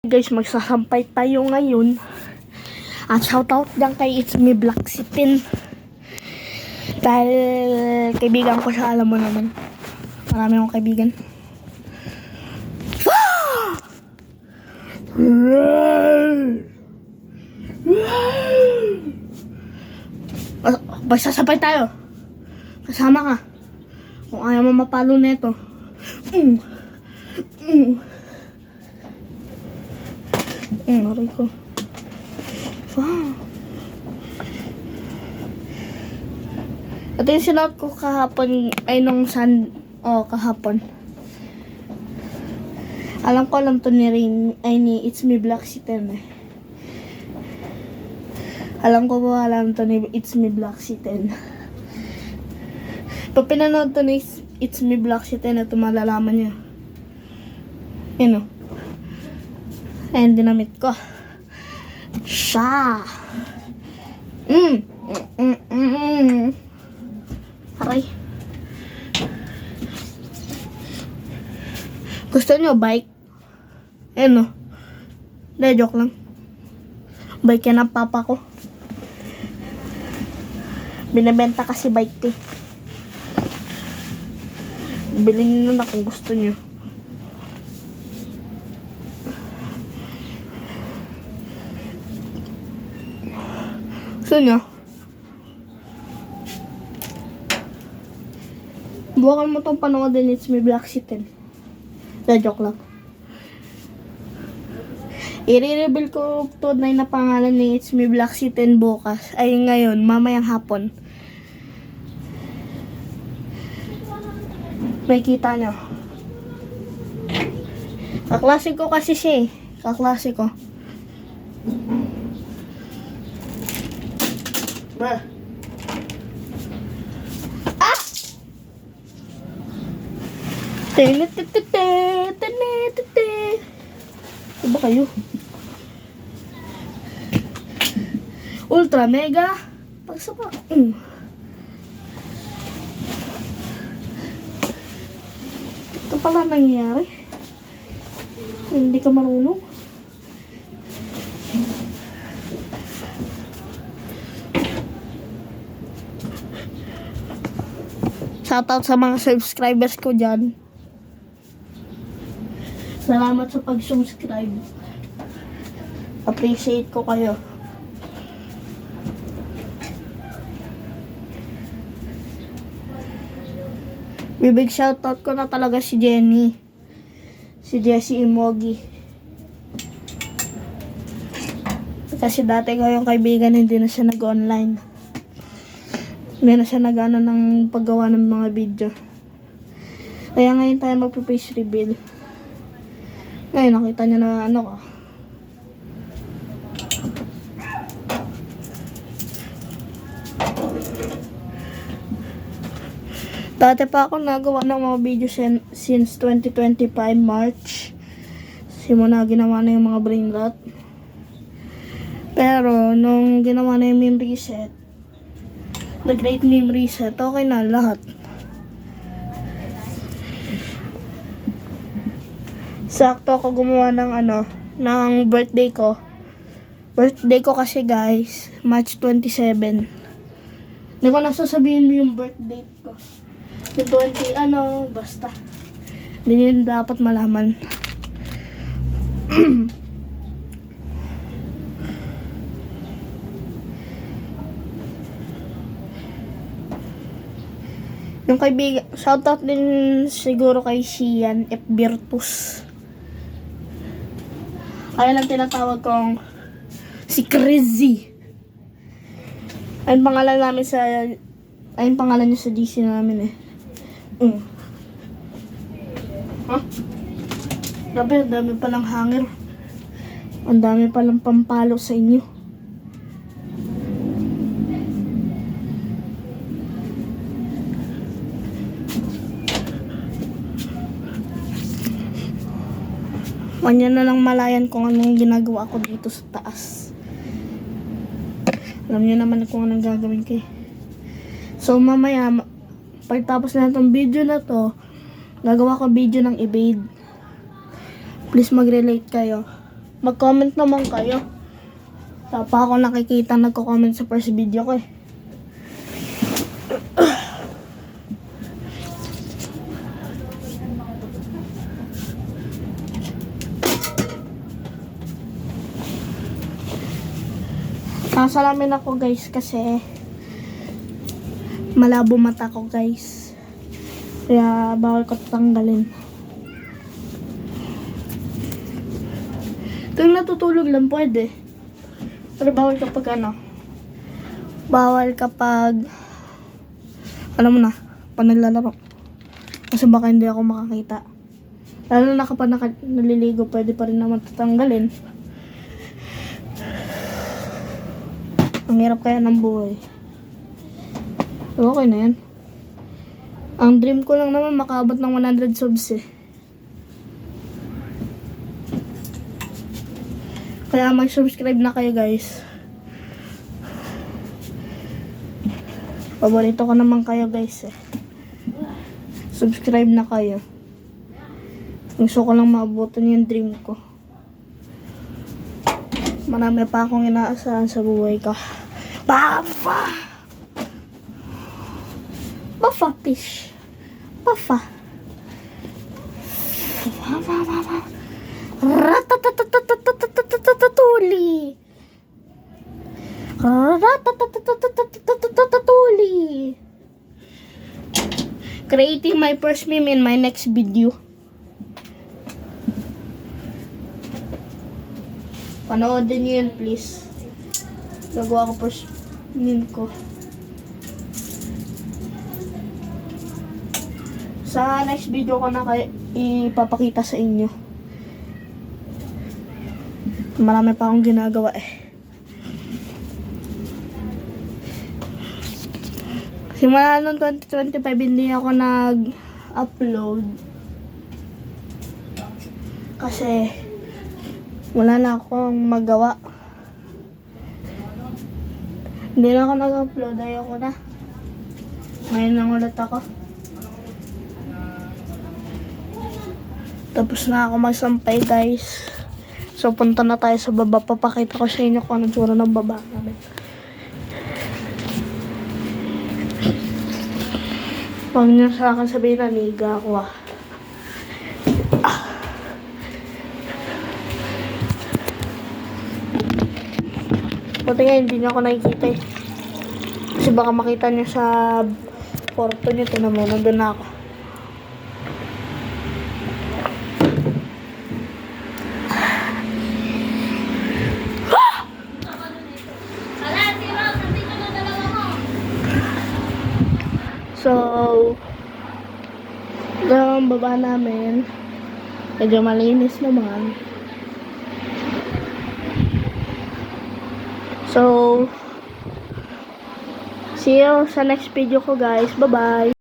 Guys, magsasampay tayo ngayon. At shoutout dyan kay It's Me Black Sitin. Dahil kaibigan ko siya, alam mo naman. Marami akong kaibigan. Magsasampay tayo. Kasama ka. Kung ayaw mo mapalo neto. Aray ko. Wow. Ito yung sinuot ko kahapon, ay nung kahapon. Alam to ni Rain, ay ni It's Me Black Sitin eh. Alam to ni It's Me Black Sitin. Pag pinanood to ni It's Me Black Sitin, ito malalaman niya. Yan o. Ayan, dinamit ko. Siya. Aray. Gusto nyo bike? Ayan o. Hindi, joke lang. Bike yan ang papa ko. Binibenta kasi bike eh. Bilhin nyo na kung gusto nyo. Gusto nyo? Buwakan mo tong panood din, It's Me Black Sitin. Joke lang. I-reveal ko tunay na pangalan ni It's Me Black Sitin bukas. Ay ngayon, mamayang hapon. May kita nyo. Kaklase ko kasi siya eh. Kaklase ko. Ba? Ah! Diba kayo? Ultra mega pagsapa. Ito pala nangyayari. Hindi ka marunong. Shoutout sa mga subscribers ko dyan. Salamat sa pag-subscribe. Appreciate ko kayo. Big shoutout ko na talaga si Jenny. Si Jessie Imogi. Kasi dati ko yung kaibigan, hindi na siya nag-online. Hindi na siya nag-ano ng paggawa ng mga video. Kaya ngayon tayo magpa-face reveal. Ngayon nakita niya na ano ka. Dati pa ako nagawa ng mga video since 2025 March. Simula ginawa na yung mga brain rot. Pero nung ginawa na yung meme reset, the great meme reset, okay na lahat. Sakto ako gumawa ng ng birthday ko. Birthday ko kasi guys, March 27. Hindi ko nasasabihin mo yung birthday ko. Yung 20 basta. Hindi yun dapat malaman. Yung kaibigan, shoutout din siguro kay Shian F. Virtus. Kaya lang tinatawag kong si Crazy. Ayun pangalan namin ayun pangalan niya sa GC namin eh. Huh? Grabe, ang dami palang hanger. Ang dami palang pampalo sa inyo. Kanya na lang malayan kung anong ginagawa ko dito sa taas. Alam niyo naman kung anong gagawin ko eh. So mamaya, pagtapos na itong video na to, gagawa ko video ng evade. Please mag-relate kayo. Mag-comment naman kayo. Tapa ako nakikita nagko-comment sa first video ko eh. Nasalamin ako guys kasi malabo mata ko guys. Kaya bawal ko tanggalin. Kung natutulog lang pwede. Pero bawal kapag ano. Bawal kapag alam mo na, panaglalaro. Kasi baka hindi ako makakita. Lalo na kapag naliligo, pwede pa rin naman tatanggalin. Ang hirap kaya ng buhay. Okay na yan. Ang dream ko lang naman makaabot ng 100 subs eh. Kaya mag-subscribe na kayo guys. Paborito ko naman kayo guys eh. Subscribe na kayo. Gusto ko lang maabutan yung dream ko. Marami pa akong inaasahan sa buhay ko. Bafa! Bafa fish. Bafa. Ratatatatatatatatuli. Ratatatatatatatatuli. Creating my first meme in my next video. Panoodin niyo yun, please. Gagawa ko first meme ko. Sa next video ko na ipapakita sa inyo. Marami pa akong ginagawa eh. Simula noong 2025 hindi ako nag-upload. Kasi wala na akong magawa. Hindi na ako nag-upload. Ayoko na. Ngayon lang ulit ako. Tapos na ako magsampay guys. So punta na tayo sa baba. Papakita ko sa inyo kung anong tsura ng baba namin. Huwag niyo sa akin sabihin na niga ako ah. Buti nga hindi niyo ako nakikita eh. Kasi baka makita niyo sa porto niyo. Ito naman, nandun na ako. So, ang baba namin, medyo malinis naman. So, see you sa next video ko guys. Bye-bye!